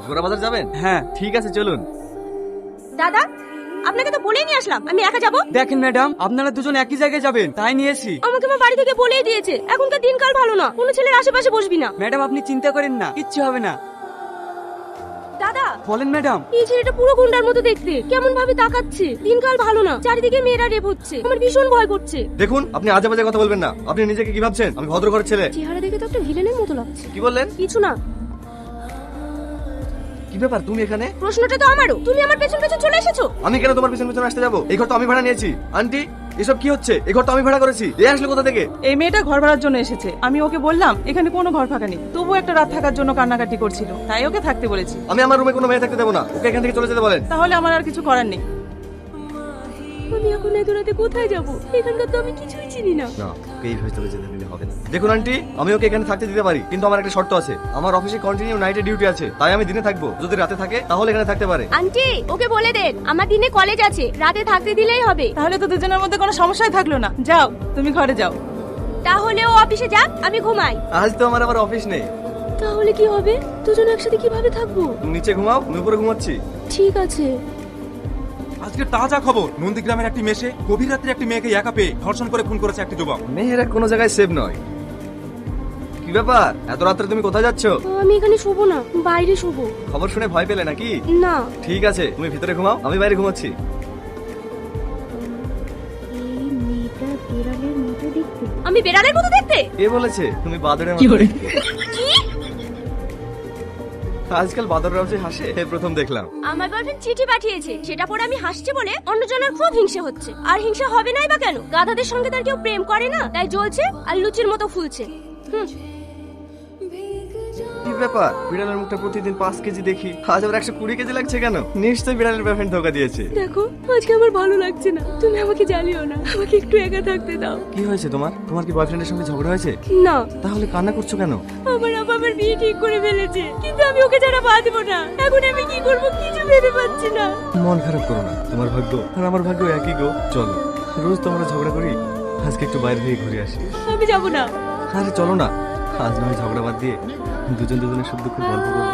গোড়া বাজার যাবেন? হ্যাঁ। ঠিক আছে চলুন। দাদা, আপনাকে তো বলেই নিয়ে আসলাম আমি একা যাব। দেখেন ম্যাডাম, আপনারা দুজন একই জায়গায় যাবেন তাই নিয়েছি। আমাকে আমার বাড়ি থেকে বলেই দিয়েছে এখনকার দিনকাল ভালো না, কোনো ছেলের আশেপাশে বসবি না। ম্যাডাম আপনি চিন্তা করেন না, কিচ্ছু হবে না। দাদা, বলেন ম্যাডাম। এই ছেলেটা পুরো গুন্ডার মতো দেখতে, কেমন ভাবে তাকাচ্ছে। দিনকাল ভালো না, চারিদিকে মেয়েরা রেপ হচ্ছে, আমার ভীষণ ভয় করছে। দেখুন, আপনি আজে বাজে কথা বলবেন না। আপনি নিজেকে কি ভাবছেন? আমি ভদ্র ঘরের ছেলে। চেহারা দেখে তো একটা ভিলেনের মতো লাগছে। কি বললেন? কিছু না। কি ব্যাপার তুমি এখানে? প্রশ্নটা তো আমারও, তুমি আমার পেছন পেছন চলে এসেছো। আমি কেন তোমার পিছন পিছন আসতে যাবো? এই ঘর তো আমি ভাড়া নিয়েছি। আন্টি, এসব কি হচ্ছে? এই ঘর তো আমি ভাড়া করেছি। এ আসলে কোথা থেকে? এই মেয়েটা ঘর ভাড়ার জন্য এসেছে। আমি ওকে বললাম এখানে কোনো ঘর ফাঁকা নেই, তবু একটা রাত থাকার জন্য কান্নাকাটি করছিল, তাই ওকে থাকতে বলেছি। আমি আমার রুমে কোনো মেয়ে থাকতে দেবো না। ওকে এখান থেকে চলে যেতে বলেন। তাহলে আমার আর কিছু করার নেই। আমি এখন এত রাতে কোথায় যাব? এখানকার তো আমি কিছুই চিনি না। না, ওকে এইভাবে চলে যেতে দিলে হবে না। দেখুন আন্টি, আমি ওকে এখানে থাকতে দিতে পারি, কিন্তু আমার একটা শর্ত আছে। আমার অফিসে কন্টিনিউ নাইটে ডিউটি আছে, তাই আমি দিনে থাকবো। যদি রাতে থাকে তাহলে এখানে থাকতে পারে। আন্টি, ওকে বলে দেন আমার দিনে কলেজ আছে, রাতে থাকতে দিলেই হবে। তাহলে তো দুজনের মধ্যে কোনো সমস্যাই থাকলো না। যাও, তুমি ঘরে যাও। তাহলে ও অফিসে যাক, আমি ঘুমাই। আজ তো আমার আবার অফিস নেই। তাহলে কি হবে? দুজন একসাথে কিভাবে থাকবো? তুমি নিচে ঘুমাও, আমি উপরে ঘুমাচ্ছি। ঠিক আছে। আজকে তাজা খবর, নন্দীগ্রামের একটি মেশে গভীর রাত্রে একটি মেয়েকে একা পেয়ে ধর্ষণ করে খুন করেছে একটি যুবক। মেয়েরা কোনো জায়গায় সেভ নয়। কি ব্যাপার, এত রাত্রে তুমি কোথায় যাচ্ছ? আমি এখানে শোবো না, বাইরে শোবো। খবর শুনে ভয় পেলে নাকি? না। ঠিক আছে, তুমি ভিতরে ঘুমাও, আমি বাইরে ঘুমাচ্ছি। আমি বেড়ালের মতো দেখতে? কে বলেছে তুমি বাদরের মতো দেখতে? আজকাল বাদররাও যে হাসে, এই প্রথম দেখলাম। আমার বয়ফ্রেন্ড চিঠি পাঠিয়েছে, সেটা পরে আমি হাসছি বলে অন্যজনের খুব হিংসে হচ্ছে। আর হিংসা হবে নাই বা কেন? গাধাদের সঙ্গে তার কেউ প্রেম করে না, তাই জ্বলছে আর লুচির মতো ফুলছে। কি ব্যাপার, বিড়ালের মুখটা প্রতিদিন 5 কেজি দেখি, আজ আবার 120 কেজি লাগছে কেন? নিশ্চয়ই বিড়ালের বয়ফ্রেন্ড ধোকা দিয়েছে। দেখো, আজকে আমার ভালো লাগছে না, তুমি আমাকে জ্বালিও না, আমাকে একটু একা থাকতে দাও। কি হয়েছে তোমার? তোমার কি বয়ফ্রেন্ডের সঙ্গে ঝগড়া হয়েছে? না। তাহলে কান্না করছো কেন? আমার আমার বিয়ে ঠিক করে ফেলেছে, কিন্তু আমি ওকে ছাড়া বাঁচবো না। এখন আমি কি করবো কিছু ভেবে পাচ্ছি না। মন খারাপ করো না, তোমার ভাগ্য আর আমার ভাগ্য একই গো। চলো, রোজ তো আমরা ঝগড়া করি, আজকে একটু বাইরে থেকে ঘুরে আসি। আমি যাবো না। আরে চলো না, আজ নয় ঝগড়া বাদ দিয়ে দুজন দুজনের সুখ দুঃখ গল্প করবো।